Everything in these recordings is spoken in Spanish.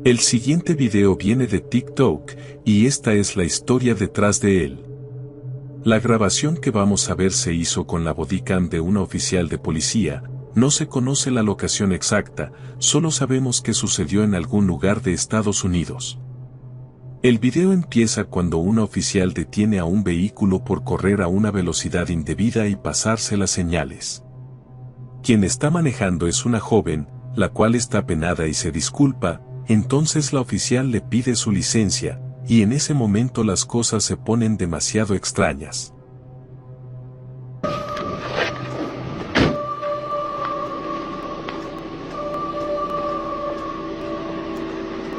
El siguiente video viene de TikTok, y esta es la historia detrás de él. La grabación que vamos a ver se hizo con la bodycam de una oficial de policía. No se conoce la locación exacta, solo sabemos que sucedió en algún lugar de Estados Unidos. El video empieza cuando una oficial detiene a un vehículo por correr a una velocidad indebida y pasarse las señales. Quien está manejando es una joven, la cual está penada y se disculpa. Entonces la oficial le pide su licencia, y en ese momento las cosas se ponen demasiado extrañas.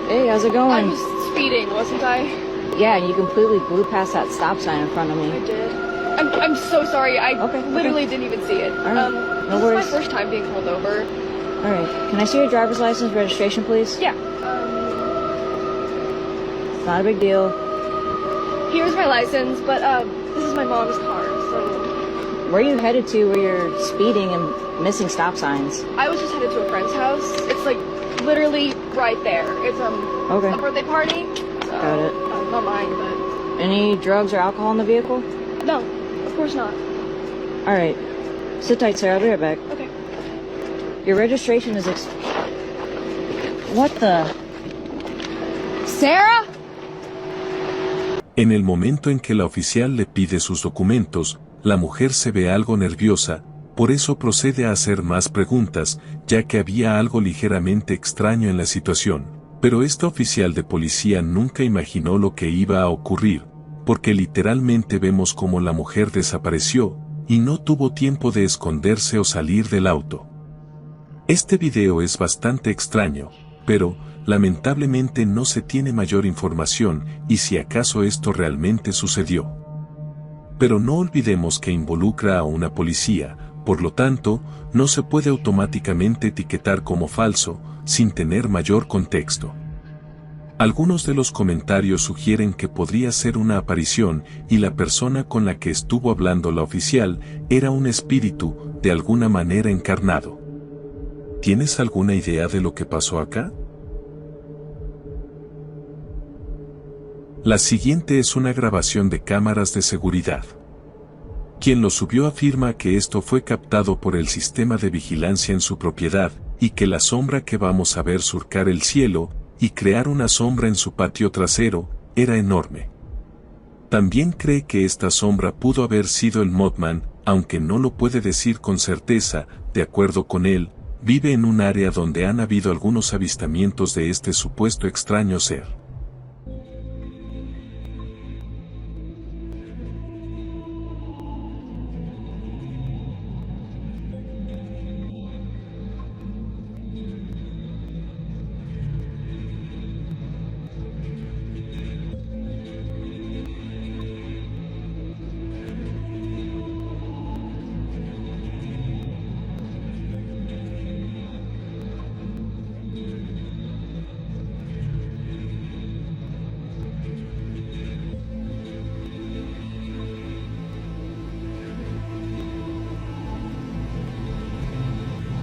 Hey, how's it going? I was speeding, wasn't I? Yeah, you completely blew past that stop sign in front of me. I did. I'm so sorry. I literally didn't even see it. All right. No this worries. is my first time being pulled over. All right. Can I see your driver's license registration, please? Yeah. It's not a big deal. Here's my license, but this is my mom's car, so Where are you headed to where you're speeding and missing stop signs? I was just headed to a friend's house. It's like literally right there. It's Okay. a birthday party. So, Got it. Not mine, but Any drugs or alcohol in the vehicle? no, of course not. All right. Sit tight, sir. I'll be right back. Okay. Your registration is What the? Sarah? En el momento en que la oficial le pide sus documentos, la mujer se ve algo nerviosa, por eso procede a hacer más preguntas, ya que había algo ligeramente extraño en la situación. Pero esta oficial de policía nunca imaginó lo que iba a ocurrir, porque literalmente vemos cómo la mujer desapareció, y no tuvo tiempo de esconderse o salir del auto. Este video es bastante extraño, pero, lamentablemente no se tiene mayor información, y si acaso esto realmente sucedió. Pero no olvidemos que involucra a una policía, por lo tanto, no se puede automáticamente etiquetar como falso, sin tener mayor contexto. Algunos de los comentarios sugieren que podría ser una aparición, y la persona con la que estuvo hablando la oficial, era un espíritu, de alguna manera encarnado. ¿Tienes alguna idea de lo que pasó acá? La siguiente es una grabación de cámaras de seguridad. Quien lo subió afirma que esto fue captado por el sistema de vigilancia en su propiedad, y que la sombra que vamos a ver surcar el cielo, y crear una sombra en su patio trasero, era enorme. También cree que esta sombra pudo haber sido el Mothman, aunque no lo puede decir con certeza. De acuerdo con él, vive en un área donde han habido algunos avistamientos de este supuesto extraño ser.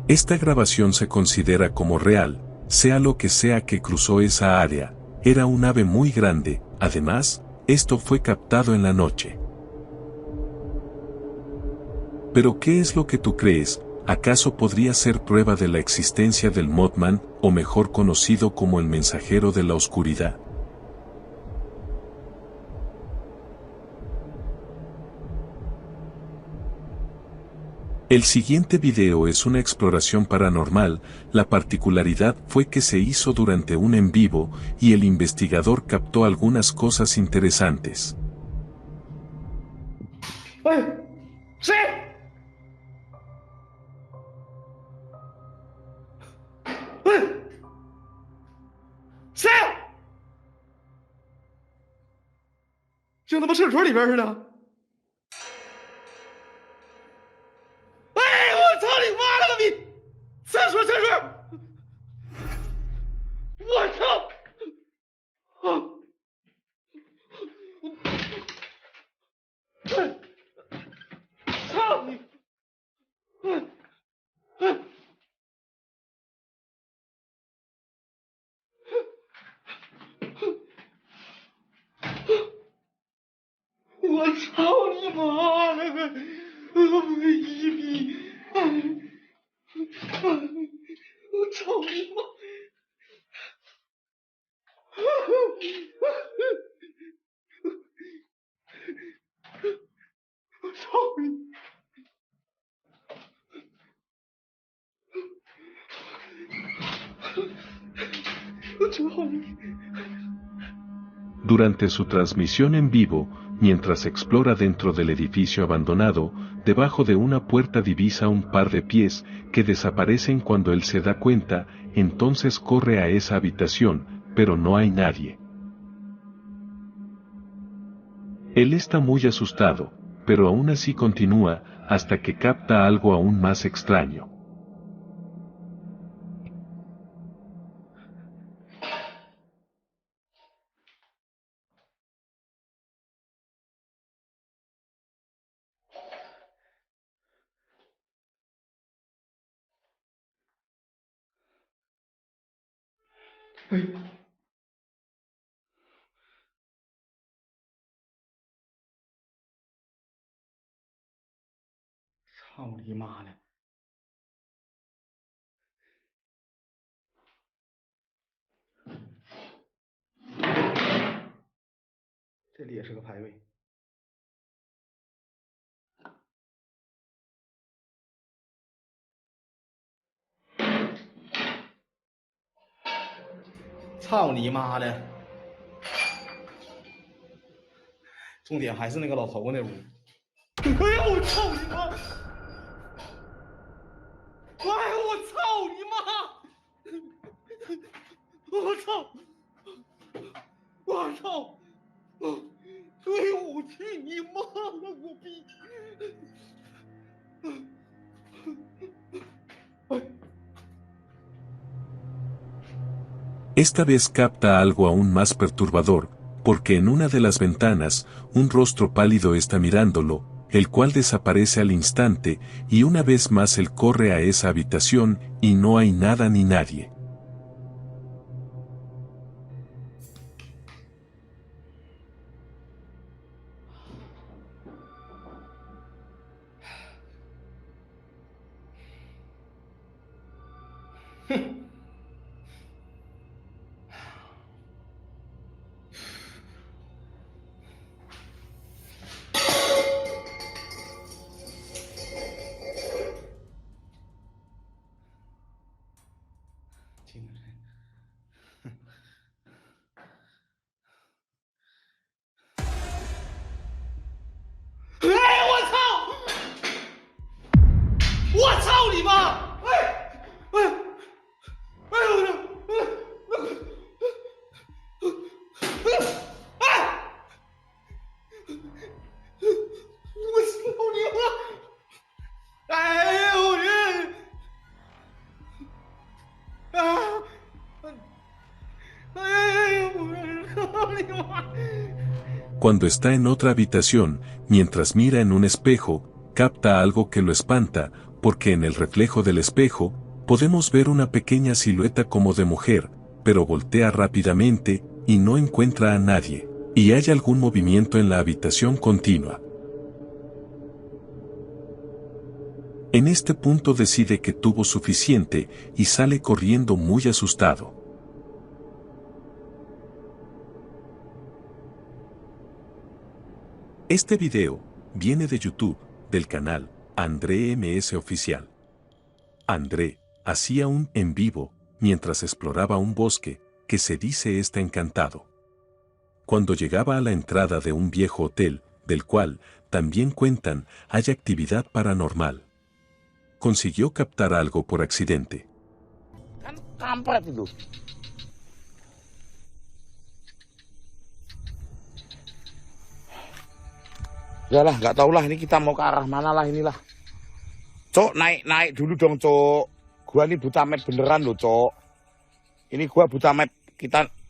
Esta grabación se considera como real, sea lo que sea que cruzó esa área. Era un ave muy grande. Además, esto fue captado en la noche. ¿Pero qué es lo que tú crees? ¿Acaso podría ser prueba de la existencia del Mothman, o mejor conocido como el mensajero de la oscuridad? El siguiente video es una exploración paranormal. La particularidad fue que se hizo durante un en vivo, y el investigador captó algunas cosas interesantes. ¡Sí!谁？像他妈厕所里边似的。哎，我操你妈了个逼！厕所！我操！啊！操你！操你妈了个！一逼！我操你妈！我操你！我操你！ Durante su transmisión en vivo, mientras explora dentro del edificio abandonado, debajo de una puerta divisa un par de pies que desaparecen cuando él se da cuenta, entonces corre a esa habitación, pero no hay nadie. Él está muy asustado, pero aún así continúa, hasta que capta algo aún más extraño. Hey. 操你妈的！这里也是个排位。操你妈的！重点还是那个老头那屋。哎呀，我操你妈！哎呀，我操你妈！我操！我操！哎呦，我去你妈了个逼！ Esta vez capta algo aún más perturbador, porque en una de las ventanas, un rostro pálido está mirándolo, el cual desaparece al instante, y una vez más él corre a esa habitación, y no hay nada ni nadie. Cuando está en otra habitación, mientras mira en un espejo, capta algo que lo espanta, porque en el reflejo del espejo, podemos ver una pequeña silueta como de mujer, pero voltea rápidamente, y no encuentra a nadie, y hay algún movimiento en la habitación continua. En este punto decide que tuvo suficiente, y sale corriendo muy asustado. Este video viene de YouTube, del canal André MS Oficial. André hacía un en vivo mientras exploraba un bosque que se dice está encantado. Cuando llegaba a la entrada de un viejo hotel, del cual, también cuentan, hay actividad paranormal. Consiguió captar algo por accidente. Kampret itu. Yalah, nggak tahu lah ini kita mau ke arah mana lah inilah. Cok, naik dulu dong, Cok. Gua ini buta map beneran loh, Cok. Ini gua buta map,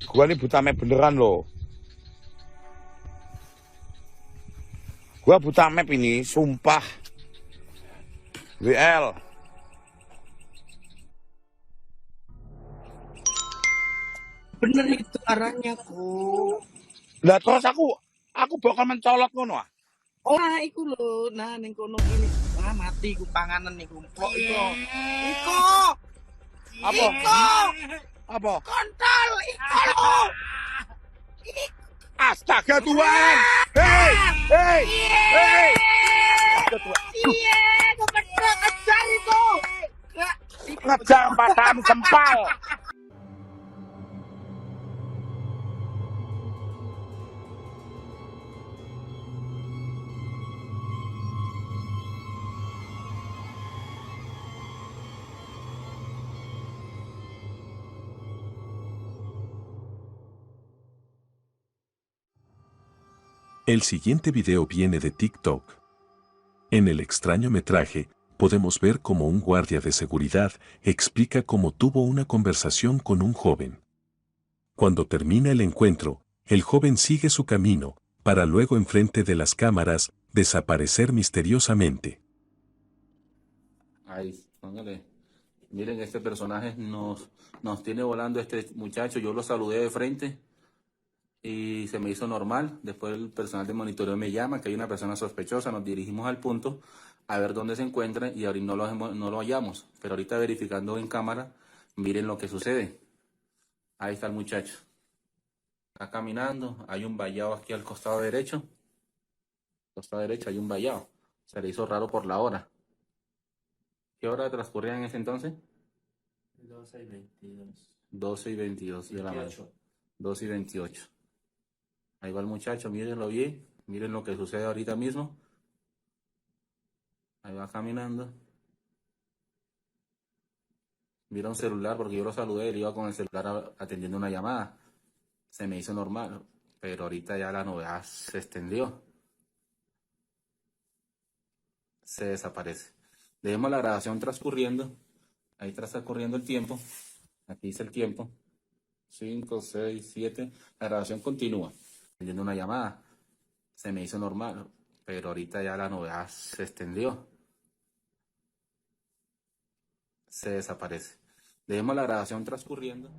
gua ini buta map beneran loh. Gua buta map ini, sumpah. WL. Bener itu arahnya, kok. Lah terus aku bakal mencolot ngono ah. Ora iku lho, nah ning kono kene. Wah, mati ku panganan niku. Kok iko? Iko! Apa? Iko! Apa? Kontol iko lho. Astaga Tuhan. Hei, hei, hei. Astaga Tuhan. Iya, kepedok kejar itu. Ngejar padamu sempal. El siguiente video viene de TikTok. En el extraño metraje, podemos ver cómo un guardia de seguridad explica cómo tuvo una conversación con un joven. Cuando termina el encuentro, el joven sigue su camino, para luego enfrente de las cámaras, desaparecer misteriosamente. Ahí, póngale. Miren, este personaje nos tiene volando este muchacho. Yo lo saludé de frente y se me hizo normal. Después el personal de monitoreo me llama que hay una persona sospechosa. Nos dirigimos al punto a ver dónde se encuentra y ahorita no lo hallamos. Pero ahorita verificando en cámara, miren lo que sucede. Ahí está el muchacho. Está caminando. Hay un vallado aquí al costado derecho. Al costado derecho hay un vallado. Se le hizo raro por la hora. ¿Qué hora transcurría en ese entonces? 12:22. 12:22 de la mañana. 12:28. Ahí va el muchacho, mírenlo bien. Miren lo que sucede ahorita mismo. Ahí va caminando. Mira un celular porque yo lo saludé. Él iba con el celular atendiendo una llamada. Se me hizo normal. Pero ahorita ya la novedad se extendió. Se desaparece. Dejemos la grabación transcurriendo. Ahí está transcurriendo el tiempo. Aquí dice el tiempo. 5, 6, 7. La grabación continúa. Teniendo una llamada. Se me hizo normal. Pero ahorita ya la novedad se extendió. Se desaparece. Dejemos la grabación transcurriendo.